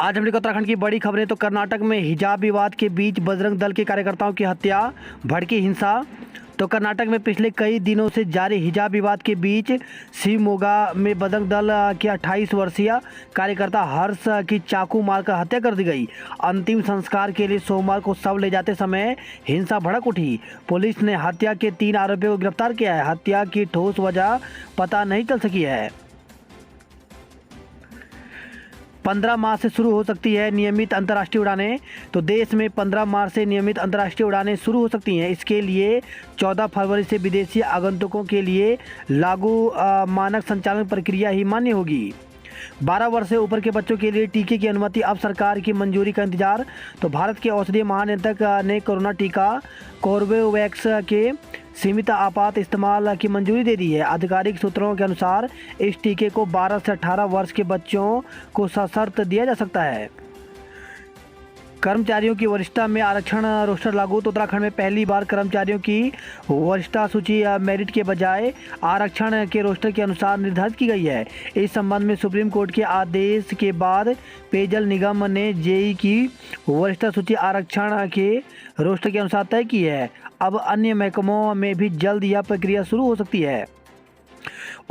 आज हम लोग उत्तराखंड की बड़ी खबरें। तो कर्नाटक में हिजाब विवाद के बीच बजरंग दल के कार्यकर्ताओं की हत्या, भड़की हिंसा। तो कर्नाटक में पिछले कई दिनों से जारी हिजाब विवाद के बीच शिवमोगा में बजरंग दल के 28 वर्षीय कार्यकर्ता हर्ष की चाकू मारकर हत्या कर दी गई। अंतिम संस्कार के लिए सोमवार को शव ले जाते समय हिंसा भड़क उठी। पुलिस ने हत्या के 3 आरोपियों को गिरफ्तार किया है। हत्या की ठोस वजह पता नहीं चल सकी है। 15 मार्च से शुरू हो सकती है नियमित अंतर्राष्ट्रीय उड़ानें। तो देश में 15 मार्च से नियमित अंतर्राष्ट्रीय उड़ानें शुरू हो सकती हैं। इसके लिए 14 फरवरी से विदेशी आगंतुकों के लिए लागू मानक संचालन प्रक्रिया ही मान्य होगी। 12 वर्ष से ऊपर के बच्चों के लिए टीके की अनुमति, अब सरकार की मंजूरी का इंतजार। तो भारत के औषधीय महानियंत्रक ने कोरोना टीका कोर्बेवैक्स के सीमित आपात इस्तेमाल की मंजूरी दे दी है। आधिकारिक सूत्रों के अनुसार इस टीके को 12 से 18 वर्ष के बच्चों को सशर्त दिया जा सकता है। कर्मचारियों की वरिष्ठता में आरक्षण रोस्टर लागू। तो उत्तराखंड में पहली बार कर्मचारियों की वरिष्ठता सूची मेरिट के बजाय आरक्षण के रोस्टर के अनुसार निर्धारित की गई है। इस संबंध में सुप्रीम कोर्ट के आदेश के बाद पेयजल निगम ने जेई की वरिष्ठता सूची आरक्षण के रोस्टर के अनुसार तय की है। अब अन्य महकमों में भी जल्द यह प्रक्रिया शुरू हो सकती है।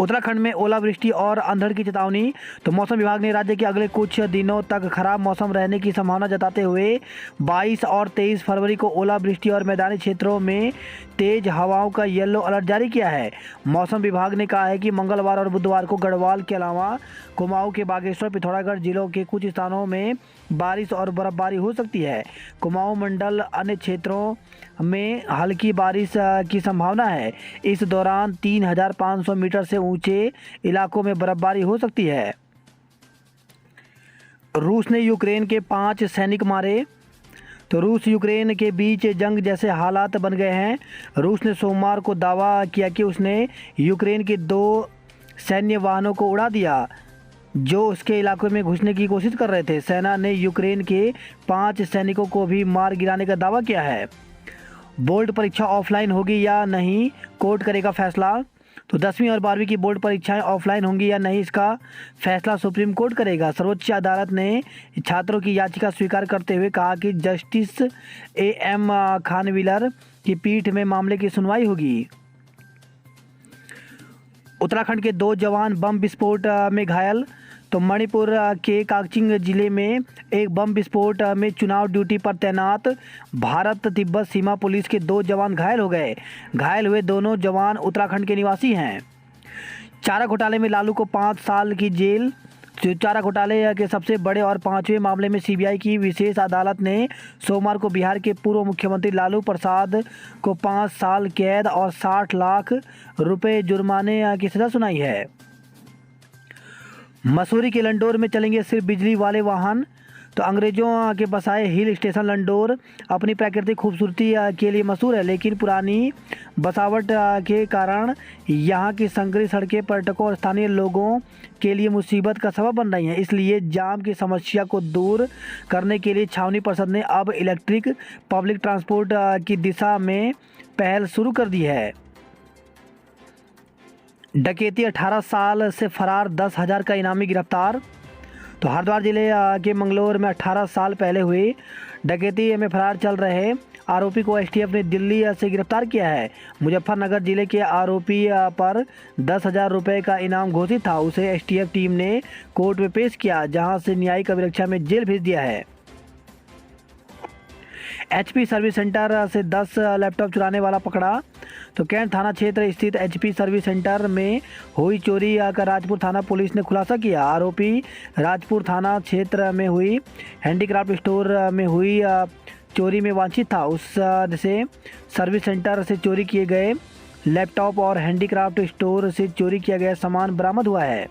उत्तराखंड में ओलावृष्टि और अंधड़ की चेतावनी। तो मौसम विभाग ने राज्य के अगले कुछ दिनों तक खराब मौसम रहने की संभावना जताते हुए 22 और 23 फरवरी को ओलावृष्टि और मैदानी क्षेत्रों में तेज हवाओं का येलो अलर्ट जारी किया है। मौसम विभाग ने कहा है कि मंगलवार और बुधवार को गढ़वाल के अलावा कुमाऊं के बागेश्वर, पिथौरागढ़ जिलों के कुछ स्थानों में बारिश और बर्फबारी हो सकती है। कुमाऊं मंडल अन्य क्षेत्रों में हल्की बारिश की संभावना है। इस दौरान 3500 मीटर से ऊंचे इलाकों में बर्फबारी हो सकती है। रूस ने यूक्रेन के 5 सैनिक मारे। तो रूस यूक्रेन के बीच जंग जैसे हालात बन गए हैं। रूस ने सोमवार को दावा किया कि उसने यूक्रेन के 2 सैन्य वाहनों को उड़ा दिया जो उसके इलाके में घुसने की कोशिश कर रहे थे। सेना ने यूक्रेन के 5 सैनिकों को भी मार गिराने का दावा किया है। बोर्ड परीक्षा ऑफलाइन होगी या नहीं, कोर्ट करेगा फैसला। तो 10वीं और 12वीं की बोर्ड परीक्षाएं ऑफलाइन होंगी या नहीं, इसका फैसला सुप्रीम कोर्ट करेगा। सर्वोच्च अदालत ने छात्रों की याचिका स्वीकार करते हुए कहा कि जस्टिस AM खानविलर की पीठ में मामले की सुनवाई होगी। उत्तराखंड के 2 जवान बम विस्फोट में घायल। तो मणिपुर के काकचिंग जिले में एक बम विस्फोट में चुनाव ड्यूटी पर तैनात भारत तिब्बत सीमा पुलिस के 2 जवान घायल हो गए। घायल हुए दोनों जवान उत्तराखंड के निवासी हैं। चारा घोटाले में लालू को 5 साल की जेल। चारा घोटाले के सबसे बड़े और 5वें मामले में CBI की विशेष अदालत ने सोमवार को बिहार के पूर्व मुख्यमंत्री लालू प्रसाद को 5 साल कैद और 60 लाख रुपए जुर्माने की सजा सुनाई है। मसूरी के लंडोर में चलेंगे सिर्फ बिजली वाले वाहन। तो अंग्रेजों के बसाए हिल स्टेशन लंडोर अपनी प्राकृतिक खूबसूरती के लिए मशहूर है, लेकिन पुरानी बसावट के कारण यहाँ की संकरी सड़कें पर्यटकों और स्थानीय लोगों के लिए मुसीबत का सबब बन रही हैं। इसलिए जाम की समस्या को दूर करने के लिए छावनी परिषद ने अब इलेक्ट्रिक पब्लिक ट्रांसपोर्ट की दिशा में पहल शुरू कर दी है। डकैती 18 साल से फरार 10,000 का इनामी गिरफ्तार। तो हरिद्वार जिले के मंगलौर में 18 साल पहले हुई डकैती में फरार चल रहे आरोपी को STF ने दिल्ली से गिरफ्तार किया है। मुजफ्फरनगर जिले के आरोपी पर 10,000 रुपये का इनाम घोषित था। उसे STF टीम ने कोर्ट में पेश किया, जहां से न्यायिक अभिरक्षा में जेल भेज दिया है। HP सर्विस सेंटर से 10 लैपटॉप चुराने वाला पकड़ा। तो कैंट थाना क्षेत्र स्थित HP सर्विस सेंटर में हुई चोरी का राजपुर थाना पुलिस ने खुलासा किया। आरोपी राजपुर थाना क्षेत्र में हुई हैंडीक्राफ्ट स्टोर में हुई चोरी में वांछित था। उससे सर्विस सेंटर से चोरी किए गए लैपटॉप और हैंडीक्राफ्ट स्टोर से चोरी किया गया सामान बरामद हुआ है।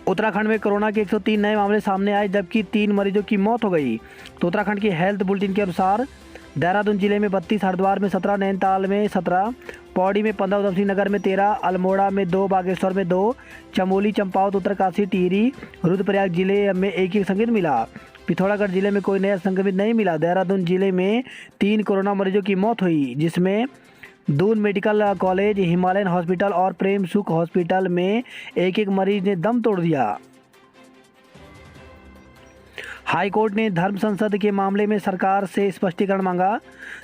उत्तराखंड में कोरोना के 103 नए मामले सामने आए, जबकि 3 मरीजों की मौत हो गई। तो उत्तराखंड की हेल्थ बुलेटिन के अनुसार देहरादून जिले में 32, हरिद्वार में 17, नैनीताल में 17, पौड़ी में 15, उधमसिंह नगर में 13, अल्मोड़ा में 2, बागेश्वर में 2, चमोली, चंपावत, उत्तरकाशी, टिहरी, रुद्रप्रयाग जिले में एक संक्रमित मिला। पिथौरागढ़ जिले में कोई नया संक्रमित नहीं मिला। देहरादून जिले में 3 कोरोना मरीजों की मौत हुई, जिसमें Doon medical college, Himalayan hospital और प्रेम सुख हॉस्पिटल में एक एक मरीज ने दम तोड़ दिया। हाईकोर्ट ने धर्म संसद के मामले में सरकार से स्पष्टीकरण मांगा।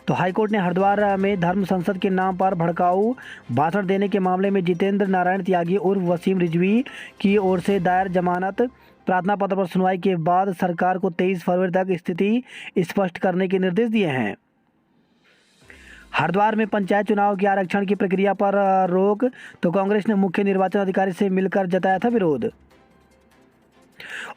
तो हाईकोर्ट ने हरिद्वार में धर्म संसद के नाम पर भड़काऊ भाषण देने के मामले में जितेंद्र नारायण त्यागी उर्फ वसीम रिजवी की ओर से दायर जमानत प्रार्थना पत्र पर सुनवाई के बाद सरकार को 23 फरवरी तक स्थिति स्पष्ट करने के निर्देश दिए हैं। हरिद्वार में पंचायत चुनाव के आरक्षण की प्रक्रिया पर रोक, तो कांग्रेस ने मुख्य निर्वाचन अधिकारी से मिलकर जताया था विरोध।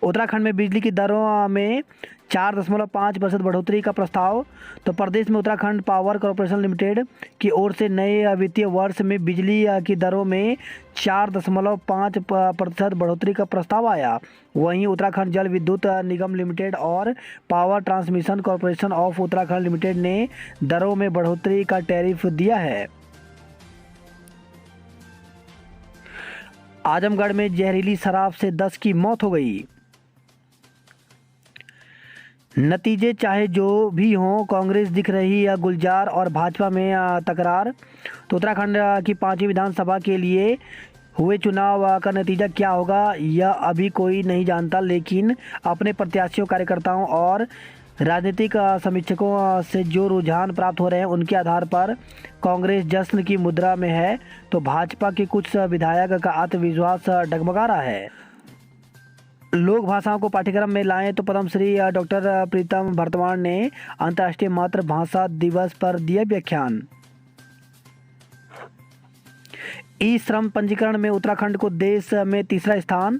उत्तराखंड में बिजली की दरों में 4.5% बढ़ोतरी का प्रस्ताव। तो प्रदेश में उत्तराखंड पावर कॉर्पोरेशन लिमिटेड की ओर से नए वित्तीय वर्ष में बिजली की दरों में 4.5% बढ़ोतरी का प्रस्ताव आया। वहीं उत्तराखंड जल विद्युत निगम लिमिटेड और power transmission corporation of Uttarakhand limited ने दरों में बढ़ोतरी का टैरिफ दिया है। आजमगढ़ में जहरीली शराब से 10 की मौत हो गई। नतीजे चाहे जो भी हों, कांग्रेस दिख रही है गुलजार और भाजपा में तकरार। तो उत्तराखंड की 5वीं विधानसभा के लिए हुए चुनाव का नतीजा क्या होगा यह अभी कोई नहीं जानता, लेकिन अपने प्रत्याशियों, कार्यकर्ताओं और राजनीतिक समीक्षकों से जो रुझान प्राप्त हो रहे हैं उनके आधार पर कांग्रेस जश्न की मुद्रा में है। तो भाजपा के कुछ विधायक का आत्मविश्वास डगमगा रहा है। लोक भाषाओं को पाठ्यक्रम में लाएं, तो पद्मश्री डॉक्टर प्रीतम भरतवाण ने अंतर्राष्ट्रीय मातृभाषा दिवस पर दिया व्याख्यान। ई श्रम पंजीकरण में उत्तराखंड को देश में तीसरा स्थान।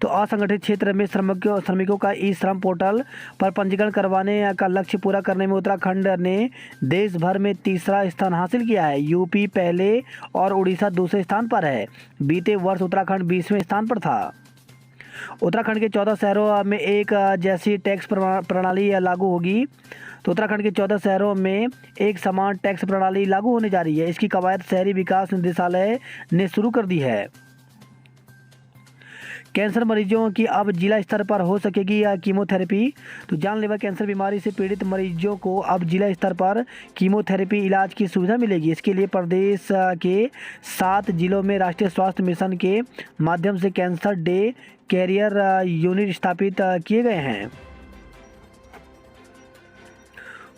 तो असंगठित क्षेत्र में श्रमिकों का ई श्रम पोर्टल पर पंजीकरण करवाने का लक्ष्य पूरा करने में उत्तराखंड ने देश भर में तीसरा स्थान हासिल किया है। यूपी पहले और उड़ीसा दूसरे स्थान पर है। बीते वर्ष उत्तराखंड 20वें स्थान पर था। उत्तराखंड के 14 शहरों में एक जैसी टैक्स प्रणाली लागू होगी। तो उत्तराखंड के 14 शहरों में एक समान टैक्स प्रणाली लागू होने जा रही है। इसकी कवायद शहरी विकास निदेशालय ने शुरू कर दी है। कैंसर मरीजों की अब जिला स्तर पर हो सकेगी कीमोथेरेपी। तो जानलेवा कैंसर बीमारी से पीड़ित मरीजों को अब जिला स्तर पर कीमोथेरेपी इलाज की सुविधा मिलेगी। इसके लिए प्रदेश के 7 जिलों में राष्ट्रीय स्वास्थ्य मिशन के माध्यम से कैंसर डे कैरियर यूनिट स्थापित किए गए हैं।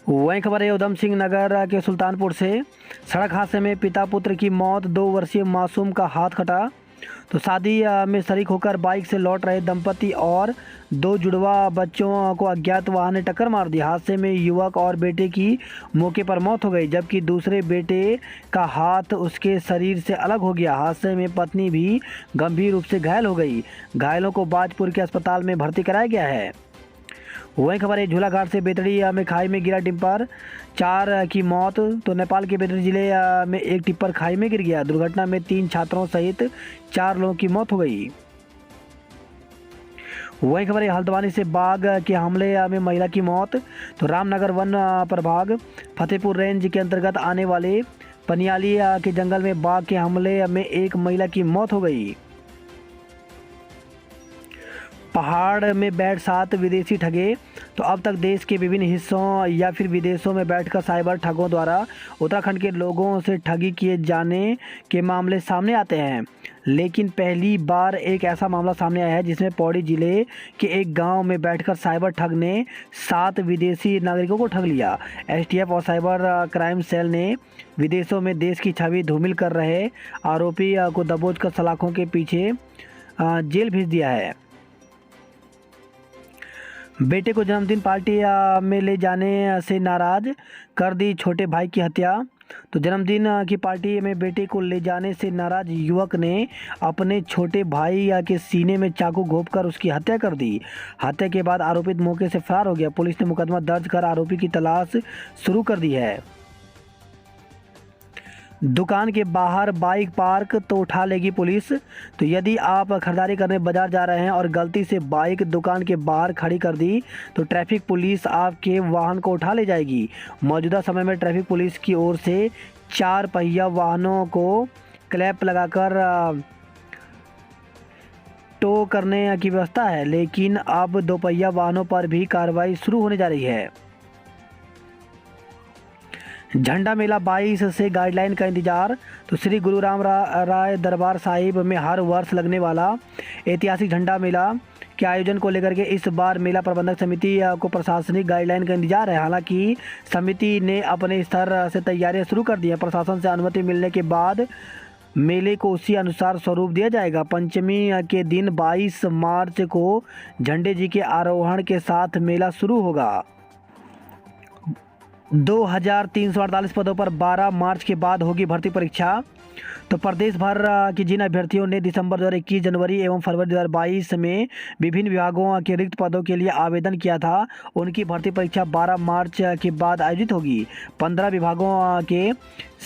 वहीं खबर है उधम सिंह नगर के सुल्तानपुर से। सड़क हादसे में पिता पुत्र की मौत, 2 वर्षीय मासूम का हाथ कटा। तो शादी में शरीक होकर बाइक से लौट रहे दंपति और 2 जुड़वा बच्चों को अज्ञात वाहन ने टक्कर मार दी। हादसे में युवक और बेटे की मौके पर मौत हो गई, जबकि दूसरे बेटे का हाथ उसके शरीर से अलग हो गया। हादसे में पत्नी भी गंभीर रूप से घायल हो गई। घायलों को बाजपुर के अस्पताल में भर्ती कराया गया है। वहीं खबर है झूलाघाट से बेतड़ी में खाई में गिरा टिप्पर, 4 की मौत। तो नेपाल के बेतड़ी जिले में एक टिप्पर खाई में गिर गया। दुर्घटना में 3 छात्रों सहित 4 लोगों की मौत हो गई। वहीं खबर है हल्द्वानी से बाघ के हमले में महिला की मौत। तो रामनगर वन प्रभाग फतेहपुर रेंज के अंतर्गत आने वाले पनियाली के जंगल में बाघ के हमले में एक महिला की मौत हो गई। पहाड़ में बैठ 7 विदेशी ठगे। तो अब तक देश के विभिन्न हिस्सों या फिर विदेशों में बैठकर साइबर ठगों द्वारा उत्तराखंड के लोगों से ठगी किए जाने के मामले सामने आते हैं, लेकिन पहली बार एक ऐसा मामला सामने आया है जिसमें पौड़ी जिले के एक गांव में बैठकर साइबर ठग ने 7 विदेशी नागरिकों को ठग लिया। एसटीएफ और साइबर क्राइम सेल ने विदेशों में देश की छवि धूमिल कर रहे आरोपी को दबोच कर सलाखों के पीछे जेल भेज दिया है। बेटे को जन्मदिन पार्टी में ले जाने से नाराज, कर दी छोटे भाई की हत्या। तो जन्मदिन की पार्टी में बेटे को ले जाने से नाराज युवक ने अपने छोटे भाई के सीने में चाकू घोंपकर उसकी हत्या कर दी। हत्या के बाद आरोपित मौके से फरार हो गया। पुलिस ने मुकदमा दर्ज कर आरोपी की तलाश शुरू कर दी है। दुकान के बाहर बाइक पार्क तो उठा लेगी पुलिस। तो यदि आप खरीदारी करने बाजार जा रहे हैं और गलती से बाइक दुकान के बाहर खड़ी कर दी तो ट्रैफिक पुलिस आपके वाहन को उठा ले जाएगी। मौजूदा समय में ट्रैफिक पुलिस की ओर से 4 पहिया वाहनों को क्लैप लगाकर टो करने की व्यवस्था है, लेकिन अब 2 पहिया वाहनों पर भी कार्रवाई शुरू होने जा रही है। झंडा मेला 22 से गाइडलाइन का इंतजार। तो श्री गुरु राम राय दरबार साहिब में हर वर्ष लगने वाला ऐतिहासिक झंडा मेला के आयोजन को लेकर के इस बार मेला प्रबंधक समिति को प्रशासनिक गाइडलाइन का इंतजार है। हालांकि समिति ने अपने स्तर से तैयारियां शुरू कर दी हैं। प्रशासन से अनुमति मिलने के बाद मेले को उसी अनुसार स्वरूप दिया जाएगा। पंचमी के दिन 22 मार्च को झंडे जी के आरोहण के साथ मेला शुरू होगा। 2348 पदों पर 12 मार्च के बाद होगी भर्ती परीक्षा। तो प्रदेश भर की जिन अभ्यर्थियों ने दिसंबर 2021, जनवरी एवं फरवरी 2022 में विभिन्न विभागों के रिक्त पदों के लिए आवेदन किया था, उनकी भर्ती परीक्षा 12 मार्च के बाद आयोजित होगी। 15 विभागों के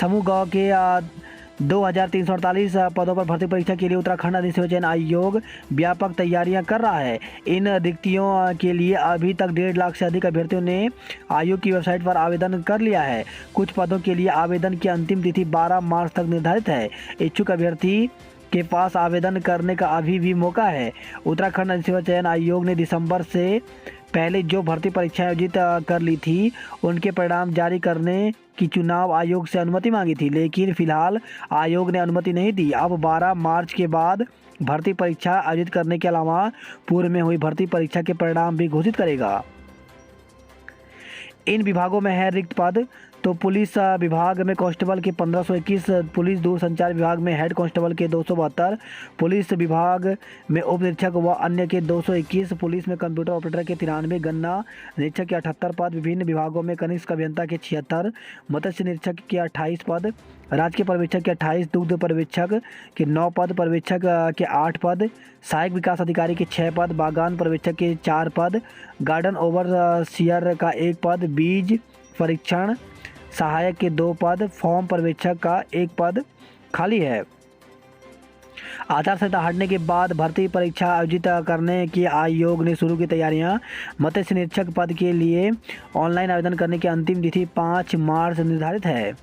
समूह ग के 2348 पदों पर भर्ती परीक्षा के लिए उत्तराखंड अधिसेवा चयन आयोग व्यापक तैयारियां कर रहा है। इन रिक्तियों के लिए अभी तक 1.5 लाख से अधिक अभ्यर्थियों ने आयोग की वेबसाइट पर आवेदन कर लिया है। कुछ पदों के लिए आवेदन की अंतिम तिथि 12 मार्च तक निर्धारित है। इच्छुक अभ्यर्थी के पास आवेदन करने का अभी भी मौका है। उत्तराखंड अधिसेवा चयन आयोग ने दिसंबर से पहले जो भर्ती परीक्षाएं आयोजित कर ली थी, उनके परिणाम जारी करने की चुनाव आयोग से अनुमति मांगी थी, लेकिन फिलहाल आयोग ने अनुमति नहीं दी। अब 12 मार्च के बाद भर्ती परीक्षा आयोजित करने के अलावा पूर्व में हुई भर्ती परीक्षा के परिणाम भी घोषित करेगा। इन विभागों में है रिक्त पद। तो पुलिस विभाग में कांस्टेबल के 1521, पुलिस दूरसंचार विभाग में हेड कांस्टेबल के 272, पुलिस विभाग में उप निरीक्षक व अन्य के 221, पुलिस में कंप्यूटर ऑपरेटर के 93, गन्ना निरीक्षक के 78 पद, विभिन्न विभागों में कनिष्ठ अभियंता के 76, मत्स्य निरीक्षक के 28 पद, राजकीय पर्यवेक्षक के 28, दुग्ध पर्यवेक्षक के 9 पद, पर्यवेक्षक के 8 पद, सहायक विकास अधिकारी के 6 पद, बागान पर्यवेक्षक के 4 पद, गार्डन ओवरसियर का 1 पद, बीज परीक्षण सहायक के 2 पद, फॉर्म पर्यवेक्षक का 1 पद खाली है। आचार संहिता हटने के बाद भर्ती परीक्षा आयोजित करने की आयोग ने शुरू की तैयारियां। मत्स्य निरीक्षक पद के लिए ऑनलाइन आवेदन करने की अंतिम तिथि 5 मार्च निर्धारित है।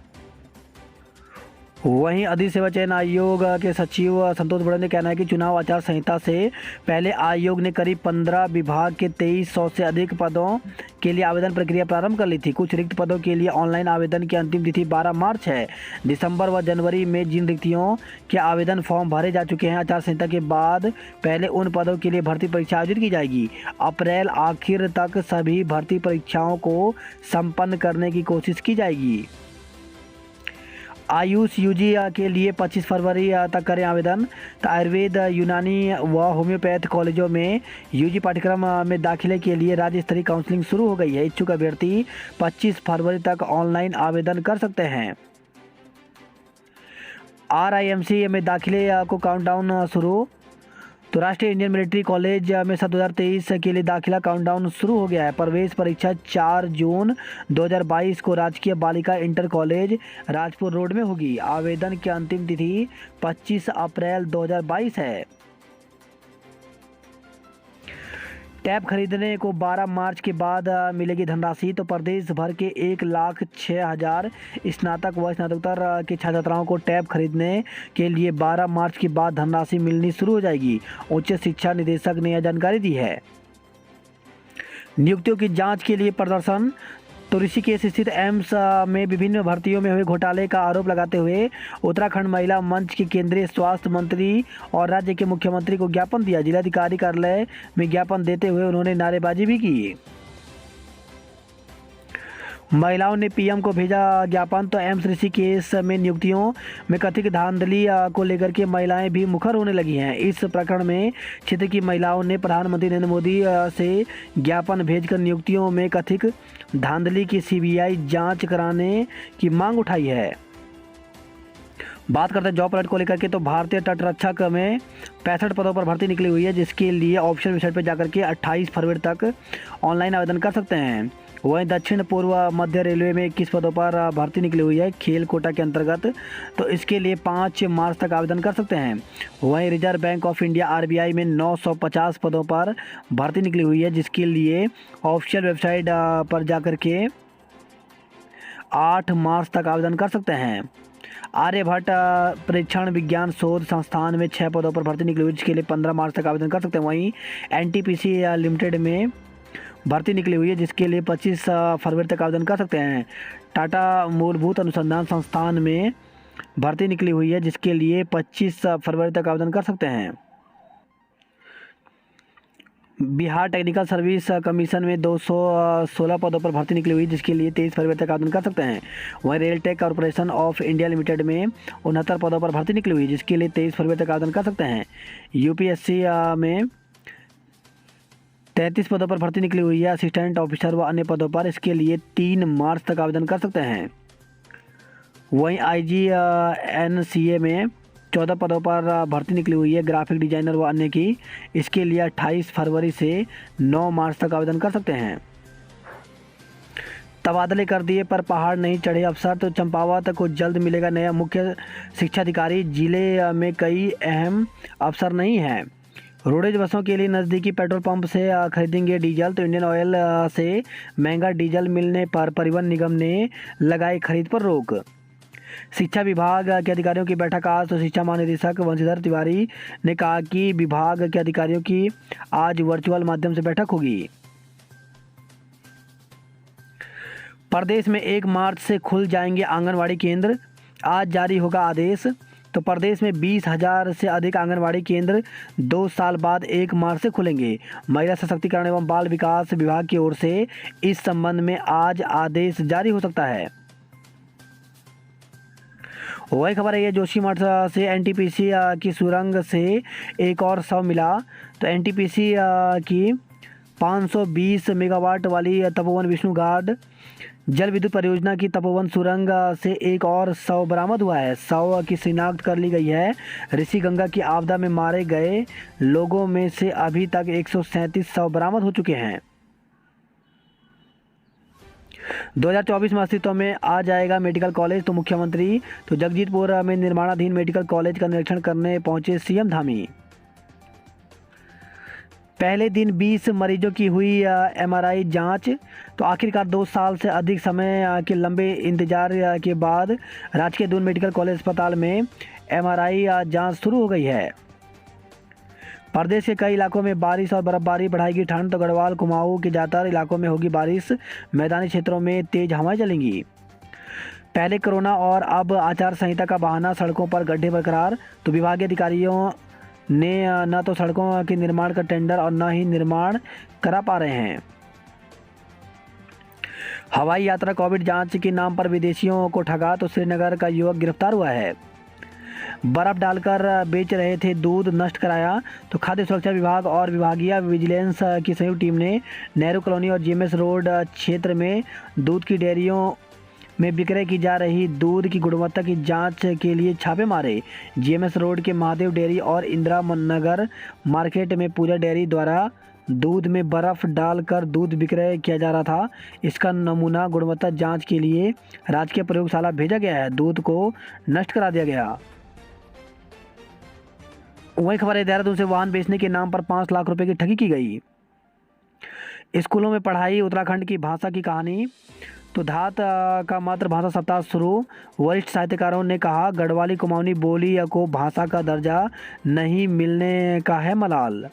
वहीं अधिसेवा चयन आयोग के सचिव संतोष बड़े ने कहना है कि चुनाव आचार संहिता से पहले आयोग ने करीब 15 विभाग के 2300 से अधिक पदों के लिए आवेदन प्रक्रिया प्रारंभ कर ली थी। कुछ रिक्त पदों के लिए ऑनलाइन आवेदन की अंतिम तिथि 12 मार्च है। दिसंबर व जनवरी में जिन रिक्तियों के आवेदन फॉर्म भरे जा चुके हैं, आचार संहिता के बाद पहले उन पदों के लिए भर्ती परीक्षा आयोजित की जाएगी। अप्रैल आखिर तक सभी भर्ती परीक्षाओं को संपन्न करने की कोशिश की जाएगी। आयुष यूजी के लिए 25 फरवरी तक करें आवेदन। तो आयुर्वेद, यूनानी व होम्योपैथ कॉलेजों में यूजी पाठ्यक्रम में दाखिले के लिए राज्य स्तरीय काउंसलिंग शुरू हो गई है। इच्छुक अभ्यर्थी 25 फरवरी तक ऑनलाइन आवेदन कर सकते हैं। RIMC में दाखिले को काउंटडाउन शुरू। तो राष्ट्रीय इंडियन मिलिट्री कॉलेज में 2023 के लिए दाखिला काउंटडाउन शुरू हो गया है। प्रवेश परीक्षा 4 जून 2022 को राजकीय बालिका इंटर कॉलेज राजपुर रोड में होगी। आवेदन की अंतिम तिथि 25 अप्रैल 2022 है। टैब खरीदने को 12 मार्च के बाद मिलेगी धनराशि। तो प्रदेश भर के 1,06,000 स्नातक व स्नातकोत्तर के छात्र छात्राओं को टैब खरीदने के लिए 12 मार्च के बाद धनराशि मिलनी शुरू हो जाएगी। उच्च शिक्षा निदेशक ने यह जानकारी दी है। नियुक्तियों की जांच के लिए प्रदर्शन। तो ऋषिकेश स्थित एम्स में विभिन्न भर्तियों में हुए घोटाले का आरोप लगाते हुए उत्तराखंड महिला मंच के केंद्रीय स्वास्थ्य मंत्री और राज्य के मुख्यमंत्री को ज्ञापन दिया। जिलाधिकारी कार्यालय में ज्ञापन देते हुए उन्होंने नारेबाजी भी की। महिलाओं ने पीएम को भेजा ज्ञापन। तो एम्स ऋषिकेश में नियुक्तियों में कथित धांधली को लेकर के महिलाएं भी मुखर होने लगी हैं। इस प्रकरण में क्षेत्र की महिलाओं ने प्रधानमंत्री नरेंद्र मोदी से ज्ञापन भेजकर नियुक्तियों में कथित धांधली की CBI जांच कराने की मांग उठाई है। बात करते हैं जॉब अलर्ट को लेकर के। तो भारतीय तटरक्षक में 65 पदों पर भर्ती निकली हुई है, जिसके लिए ऑप्शन वेबसाइट पर जाकर के 28 फरवरी तक ऑनलाइन आवेदन कर सकते हैं। वहीं दक्षिण पूर्व मध्य रेलवे में 21 पदों पर भर्ती निकली हुई है खेल कोटा के अंतर्गत। तो इसके लिए 5 मार्च तक आवेदन कर सकते हैं। वहीं reserve bank of India RBI में 950 पदों पर भर्ती निकली हुई है, जिसके लिए ऑफिशियल वेबसाइट पर जाकर के 8 मार्च तक आवेदन कर सकते हैं। आर्यभट्ट परीक्षण विज्ञान शोध संस्थान में 6 पदों पर भर्ती निकली हुई, जिसके लिए 15 मार्च तक आवेदन कर सकते हैं। वहीं NTPC लिमिटेड में भर्ती निकली हुई है, जिसके लिए 25 फरवरी तक आवेदन कर सकते हैं। टाटा मूलभूत अनुसंधान संस्थान में भर्ती निकली हुई है, जिसके लिए 25 फरवरी तक आवेदन कर सकते हैं। बिहार टेक्निकल सर्विस कमीशन में 216 पदों पर भर्ती निकली हुई, जिसके लिए 23 फरवरी तक आवेदन कर सकते हैं। वहीं rail tech corporation of India limited में 69 पदों पर भर्ती निकली हुई, जिसके लिए 23 फरवरी तक आवेदन कर सकते हैं। यूपीएससी में 33 पदों पर भर्ती निकली हुई है, असिस्टेंट ऑफिसर व अन्य पदों पर। इसके लिए 3 मार्च तक आवेदन कर सकते हैं। वहीं IGNCA में 14 पदों पर भर्ती निकली हुई है, ग्राफिक डिजाइनर व अन्य की। इसके लिए 28 फरवरी से 9 मार्च तक आवेदन कर सकते हैं। तबादले कर दिए पर पहाड़ नहीं चढ़े अफसर, तो चंपावत को जल्द मिलेगा नया मुख्य शिक्षा अधिकारी। जिले में कई अहम अफसर नहीं हैं। रोडवेज बसों के लिए नज़दीकी पेट्रोल पंप से खरीदेंगे डीजल, तो इंडियन ऑयल से महंगा डीजल मिलने पर परिवहन निगम ने लगाई खरीद पर रोक। शिक्षा विभाग के अधिकारियों की बैठक आज, तो शिक्षा महानिदेशक वंशीधर तिवारी ने कहा कि विभाग के अधिकारियों की आज वर्चुअल माध्यम से बैठक होगी। प्रदेश में 1 मार्च से खुल जाएंगे आंगनवाड़ी केंद्र, आज जारी होगा आदेश। तो प्रदेश में 20,000 से अधिक आंगनवाड़ी केंद्र 2 साल बाद 1 मार्च से खुलेंगे। महिला सशक्तिकरण एवं बाल विकास विभाग की ओर से इस संबंध में आज आदेश जारी हो सकता है। वही खबर है, जोशीमठ से एनटीपीसी की सुरंग से एक और शव मिला। तो एनटीपीसी की 520 मेगावाट वाली तपोवन विष्णु घाट जल विद्युत परियोजना की तपोवन सुरंग से एक और शव बरामद हुआ है। शव की शिनाख्त कर ली गई है। ऋषि गंगा की आपदा में मारे गए लोगों में से अभी तक 137 शव बरामद हो चुके हैं। 2024 में अस्तित्व में आ जाएगा मेडिकल कॉलेज, तो मुख्यमंत्री। तो जगजीतपुर में निर्माणाधीन मेडिकल कॉलेज का निरीक्षण करने पहुंचे सीएम धामी। पहले दिन 20 मरीजों की हुई MRI जांच। तो आखिरकार 2 साल से अधिक समय के लंबे इंतजार के बाद राजकीय दून मेडिकल कॉलेज अस्पताल में MRI जांच शुरू हो गई है। प्रदेश के कई इलाकों में बारिश और बर्फबारी, बढ़ाएगी ठंड। तो गढ़वाल, कुमाऊं के ज़्यादातर इलाकों में होगी बारिश, मैदानी क्षेत्रों में तेज हवाएं चलेंगी। पहले कोरोना और अब आचार संहिता का बहाना, सड़कों पर गड्ढे बरकरार। तो विभागीय अधिकारियों ने न तो सड़कों के निर्माण का टेंडर और न ही निर्माण करा पा रहे हैं। हवाई यात्रा कोविड जांच के नाम पर विदेशियों को ठगा। तो श्रीनगर का युवक गिरफ्तार हुआ है। बर्फ डालकर बेच रहे थे दूध, नष्ट कराया। तो खाद्य सुरक्षा विभाग और विभागीय विजिलेंस की संयुक्त टीम ने नेहरू कॉलोनी और GMS रोड क्षेत्र में दूध की डेयरियों में विक्रय की जा रही दूध की गुणवत्ता की जांच के लिए छापे मारे। GMS रोड के महादेव डेयरी और इंदिरा नगर मार्केट में पूजा डेयरी द्वारा दूध में बर्फ डालकर दूध विक्रय किया जा रहा था। इसका नमूना गुणवत्ता जांच के लिए राजकीय प्रयोगशाला भेजा गया है। दूध को नष्ट करा दिया गया। वही खबर है, देहरादून से वाहन बेचने के नाम पर 5 लाख रुपए की ठगी की गई। स्कूलों में पढ़ाई उत्तराखंड की भाषा की कहानी। तो धात का मातृभाषा सप्ताह शुरू। वरिष्ठ साहित्यकारों ने कहा, गढ़वाली कुमाऊनी बोली को भाषा का दर्जा नहीं मिलने का है मलाल।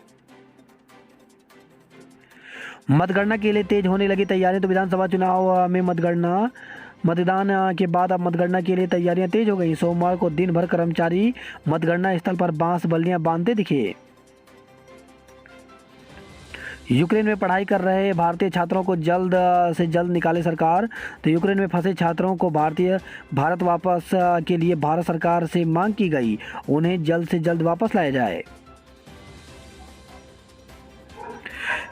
मतगणना के लिए तेज होने लगी तैयारियां। तो विधानसभा चुनाव में मतदान के बाद अब मतगणना के लिए तैयारियां तेज हो गई। सोमवार को दिन भर कर्मचारी मतगणना स्थल पर बांस बल्लियां बांधते दिखे। यूक्रेन में पढ़ाई कर रहे भारतीय छात्रों को जल्द से जल्द निकाले सरकार। तो यूक्रेन में फंसे छात्रों को भारत वापस के लिए भारत सरकार से मांग की गई। उन्हें जल्द से जल्द वापस लाया जाए।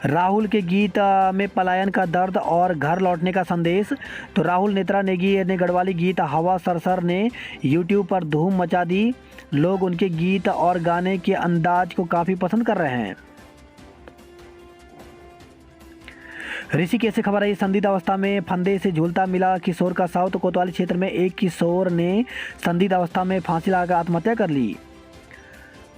राहुल के गीत में पलायन का दर्द और घर लौटने का संदेश। तो राहुल नेत्रा नेगी ने गढ़वाली गीत हवा सरसर ने यूट्यूब पर धूम मचा दी। लोग उनके गीत और गाने के अंदाज को काफ़ी पसंद कर रहे हैं। ऋषिकेश से खबर है, संदिग्ध अवस्था में फंदे से झूलता मिला किशोर का शव। तो कोतवाली क्षेत्र में एक किशोर ने संदिग्ध अवस्था में फांसी लगाकर आत्महत्या कर ली।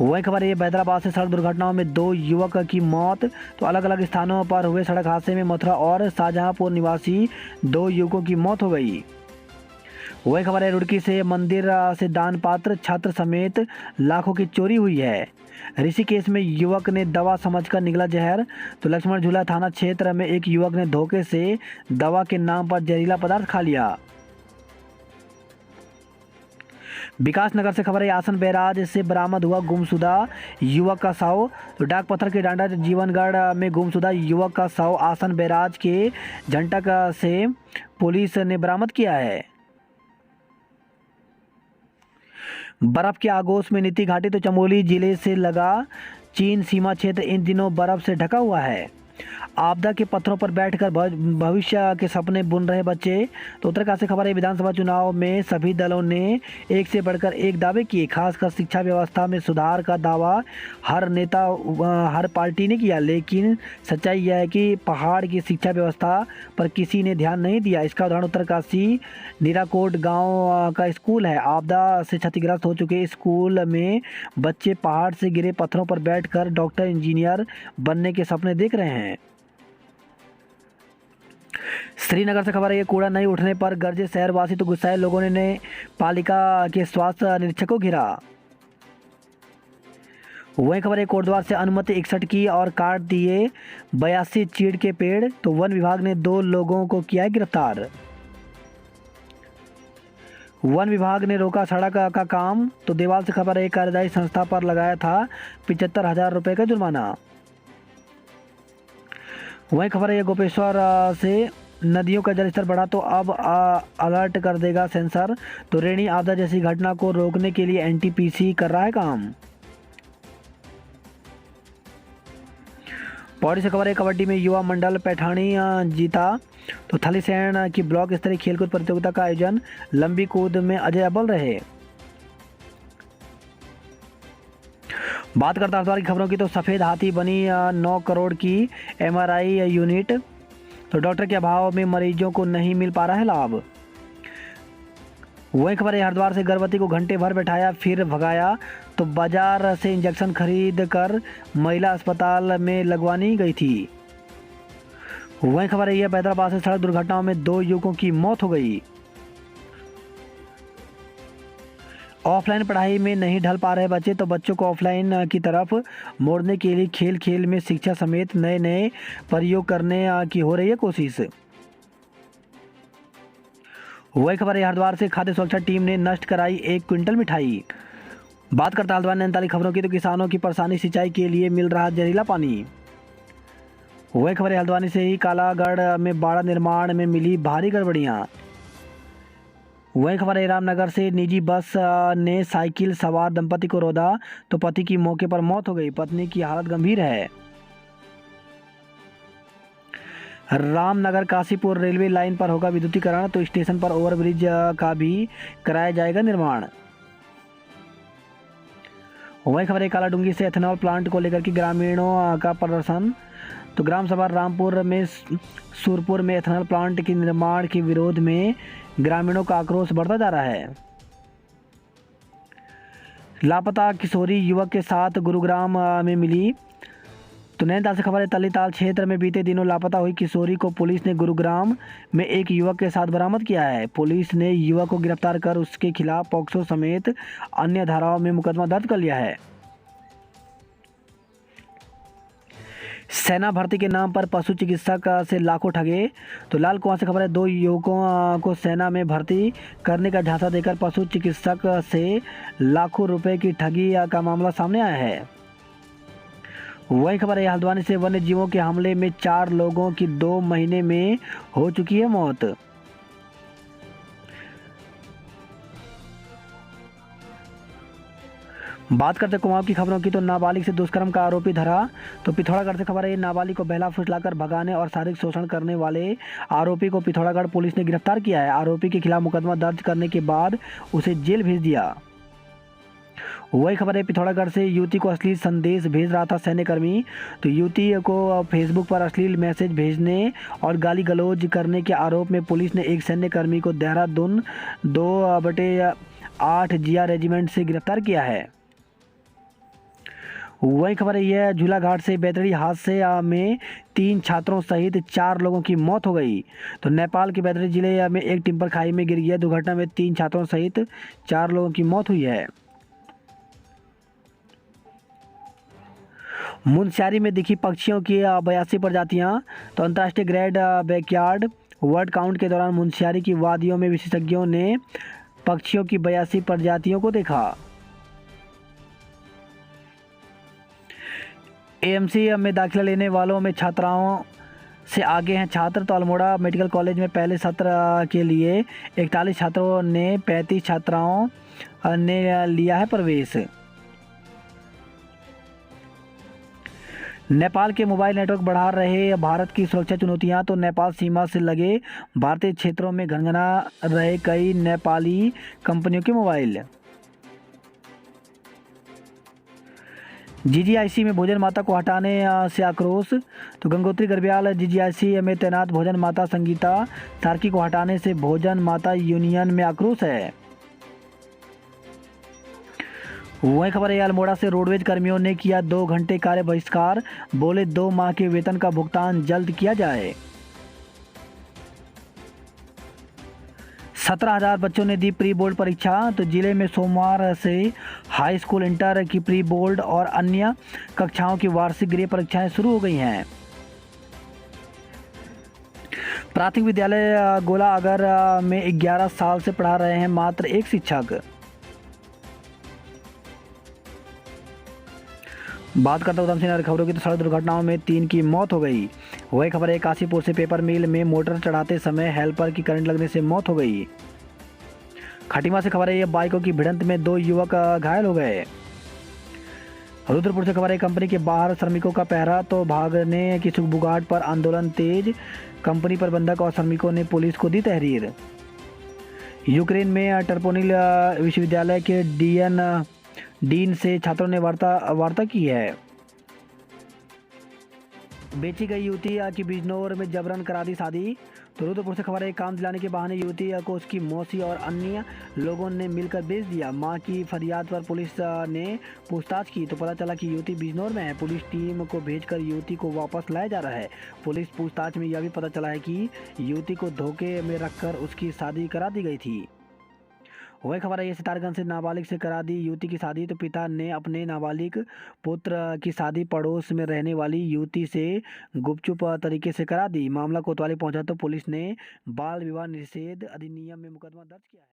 वही खबर है, हैदराबाद से सड़क दुर्घटनाओं में 2 युवक की मौत। तो अलग अलग स्थानों पर हुए सड़क हादसे में मथुरा और शाहजहांपुर निवासी 2 युवकों की मौत हो गई। वही खबर है, रुड़की से मंदिर से दान पात्र छात्र समेत लाखों की चोरी हुई है। ऋषिकेश में युवक ने दवा समझकर निगला जहर। तो लक्ष्मण झूला थाना क्षेत्र में एक युवक ने धोखे से दवा के नाम पर जहरीला पदार्थ खा लिया। विकास नगर से खबर है, आसन बैराज से बरामद हुआ गुमशुदा युवक का शव। तो डाक पत्थर के डांडा जीवनगढ़ में गुमशुदा युवक का शव आसन बैराज के झंटक से पुलिस ने बरामद किया है। बर्फ के आगोश में नीति घाटी। तो चमोली जिले से लगा चीन सीमा क्षेत्र इन दिनों बर्फ से ढका हुआ है। आपदा के पत्थरों पर बैठकर भविष्य के सपने बुन रहे बच्चे। तो उत्तराखंड से खबर है, विधानसभा चुनाव में सभी दलों ने एक से बढ़कर एक दावे किए। खासकर शिक्षा व्यवस्था में सुधार का दावा हर नेता हर पार्टी ने किया, लेकिन सच्चाई यह है कि पहाड़ की शिक्षा व्यवस्था पर किसी ने ध्यान नहीं दिया। इसका उदाहरण उत्तरकाशी नीराकोट गांव का स्कूल है। आपदा से क्षतिग्रस्त हो चुके स्कूल में बच्चे पहाड़ से गिरे पत्थरों पर बैठकर डॉक्टर इंजीनियर बनने के सपने देख रहे हैं। श्रीनगर से खबर है, कूड़ा नहीं उठने पर गरजे शहरवासी। तो गुस्साए लोगों ने पालिका के स्वास्थ्य निरीक्षक को घिरा। वही खबर है, कोटद्वार से अनुमति 61 की और काट दिए 82 चीड़ के पेड़। तो वन विभाग ने 2 लोगों को किया है गिरफ्तार। वन विभाग ने रोका सड़क का काम। तो देवाल से खबर है, कार्यदायी संस्था पर लगाया था 75,000 रुपये का जुर्माना। वहीं खबर है, गोपेश्वर से नदियों का जलस्तर बढ़ा तो अब अलर्ट कर देगा सेंसर। तो रेणी आपदा जैसी घटना को रोकने के लिए एनटीपीसी कर रहा है काम। पौड़ी से खबर है, कबड्डी में युवा मंडल पैठानी जीता। तो थलीसैंण की ब्लॉक स्तरीय खेलकूद प्रतियोगिता का आयोजन। लंबी कूद में अजय अव्वल रहे। बात करता हफ्तावार की खबरों की। तो सफ़ेद हाथी बनी 9 करोड़ की एमआरआई यूनिट। तो डॉक्टर के अभाव में मरीजों को नहीं मिल पा रहा है लाभ। वही खबर है, हरिद्वार से गर्भवती को घंटे भर बैठाया फिर भगाया। तो बाजार से इंजेक्शन खरीद कर महिला अस्पताल में लगवानी गई थी। वही खबर है, हैदराबाद से सड़क दुर्घटनाओं में 2 युवकों की मौत हो गई। ऑफलाइन पढ़ाई में नहीं ढल पा रहे बच्चे। तो बच्चों को ऑफलाइन की तरफ मोड़ने के लिए खेल खेल में शिक्षा समेत नए नए प्रयोग करने की हो रही है कोशिश। वही खबर है, हरिद्वार से खाद्य सुरक्षा टीम ने नष्ट कराई 1 क्विंटल मिठाई। बात करता हल्द्वानी नैनीताल खबरों की। तो किसानों की परेशानी, सिंचाई के लिए मिल रहा जहरीला पानी। वही खबर है, हल्द्वानी से ही कालागढ़ में बाड़ा निर्माण में मिली भारी गड़बड़ियाँ। वही खबर है, रामनगर से निजी बस ने साइकिल सवार दंपति को रोदा। तो पति की मौके पर मौत हो गई, पत्नी की हालत गंभीर है। रामनगर काशीपुर रेलवे लाइन पर होगा विद्युतीकरण। तो स्टेशन पर ओवरब्रिज का भी कराया जाएगा निर्माण। वही खबर है, कालाडूंगी से एथेनॉल प्लांट को लेकर के ग्रामीणों का प्रदर्शन। तो ग्राम सभा रामपुर में सूरपुर में एथेनॉल प्लांट के निर्माण के विरोध में ग्रामीणों का आक्रोश बढ़ता जा रहा है। लापता किशोरी युवक के साथ गुरुग्राम में मिली। तो नैनीताल से खबर है, तलीताल क्षेत्र में बीते दिनों लापता हुई किशोरी को पुलिस ने गुरुग्राम में एक युवक के साथ बरामद किया है। पुलिस ने युवक को गिरफ्तार कर उसके खिलाफ पॉक्सो समेत अन्य धाराओं में मुकदमा दर्ज कर लिया है। सेना भर्ती के नाम पर पशु चिकित्सक से लाखों ठगे। तो लाल कुआं से खबर है, 2 युवकों को सेना में भर्ती करने का झांसा देकर पशु चिकित्सक से लाखों रुपए की ठगी का मामला सामने आया है। वही खबर है, हल्द्वानी से वन्य जीवों के हमले में 4 लोगों की 2 महीने में हो चुकी है मौत। बात करते कुमाऊं की खबरों की। तो नाबालिग से दुष्कर्म का आरोपी धरा। तो पिथौरागढ़ से खबर है, नाबालिग को बहला फुसलाकर भगाने और शारीरिक शोषण करने वाले आरोपी को पिथौरागढ़ पुलिस ने गिरफ्तार किया है। आरोपी के खिलाफ मुकदमा दर्ज करने के बाद उसे जेल भेज दिया। वही खबर है, पिथौरागढ़ से युवती को अश्लील संदेश भेज रहा था सैन्यकर्मी। तो युवती को फेसबुक पर अश्लील मैसेज भेजने और गाली गलौज करने के आरोप में पुलिस ने एक सैन्यकर्मी को देहरादून 2/8 जिया रेजिमेंट से गिरफ्तार किया है। वही खबर है, यह झूलाघाट से बैतडी हादसे में 3 छात्रों सहित 4 लोगों की मौत हो गई। तो नेपाल के बैतडी जिले में एक टिप्पर खाई में गिर गया। दुर्घटना में 3 छात्रों सहित 4 लोगों की मौत हुई है। मुनस्यारी में दिखी पक्षियों की 82 प्रजातियां। तो अंतर्राष्ट्रीय ग्रेड बैकयार्ड वर्ड काउंट के दौरान मुनस्यारी की वादियों में विशेषज्ञों ने पक्षियों की 82 प्रजातियों को देखा। एएमसी में दाखिला लेने वालों में छात्राओं से आगे हैं छात्र। तो अल्मोड़ा मेडिकल कॉलेज में पहले सत्र के लिए 41 छात्रों ने 35 छात्राओं ने लिया है प्रवेश। नेपाल के मोबाइल नेटवर्क बढ़ा रहे भारत की सुरक्षा चुनौतियां। तो नेपाल सीमा से लगे भारतीय क्षेत्रों में घनघना रहे कई नेपाली कंपनियों के मोबाइल। जीजीआईसी में भोजन माता को हटाने से आक्रोश। तो गंगोत्री गर्ब्याल जीजीआईसी में तैनात भोजन माता संगीता सार्की को हटाने से भोजन माता यूनियन में आक्रोश है। वही खबर है अल्मोड़ा से रोडवेज कर्मियों ने किया 2 घंटे कार्य बहिष्कार। बोले 2 माह के वेतन का भुगतान जल्द किया जाए। 17,000 बच्चों ने दी प्री बोर्ड परीक्षा। तो जिले में सोमवार से हाई स्कूल इंटर की प्री बोर्ड और अन्य कक्षाओं की वार्षिक गृह परीक्षाएं शुरू हो गई हैं। प्राथमिक विद्यालय गोला अगर में 11 साल से पढ़ा रहे हैं मात्र एक शिक्षक। बात करता हूँ उधमसिंह नगर खबरों की। तो सड़क दुर्घटनाओं में 3 की मौत हो गई। वही खबर है काशीपुर से पेपर मिल में मोटर चढ़ाते समय हेल्पर की करंट लगने से मौत हो गई। खटीमा से खबर है बाइकों की भिड़ंत में 2 युवक घायल हो गए। रुद्रपुर से खबर है कंपनी के बाहर श्रमिकों का पहरा। तो भागने की सुगबुगाहट पर आंदोलन तेज। कंपनी प्रबंधक और श्रमिकों ने पुलिस को दी तहरीर। यूक्रेन में टर्पोनिल विश्वविद्यालय के डीन से छात्रों ने वार्ता की है। बेची गई युवती की बिजनौर में जबरन करा दी शादी। तो रुद्रपुर से खबर है काम दिलाने के बहाने युवती को उसकी मौसी और अन्य लोगों ने मिलकर बेच दिया। मां की फरियाद पर पुलिस ने पूछताछ की तो पता चला कि युवती बिजनौर में है। पुलिस टीम को भेजकर युवती को वापस लाया जा रहा है। पुलिस पूछताछ में यह भी पता चला है कि युवती को धोखे में रखकर उसकी शादी करा दी गई थी। वही खबर है सितारगंज से नाबालिग से करा दी युवती की शादी। तो पिता ने अपने नाबालिग पुत्र की शादी पड़ोस में रहने वाली युवती से गुपचुप तरीके से करा दी। मामला कोतवाली पहुंचा तो पुलिस ने बाल विवाह निषेध अधिनियम में मुकदमा दर्ज किया है।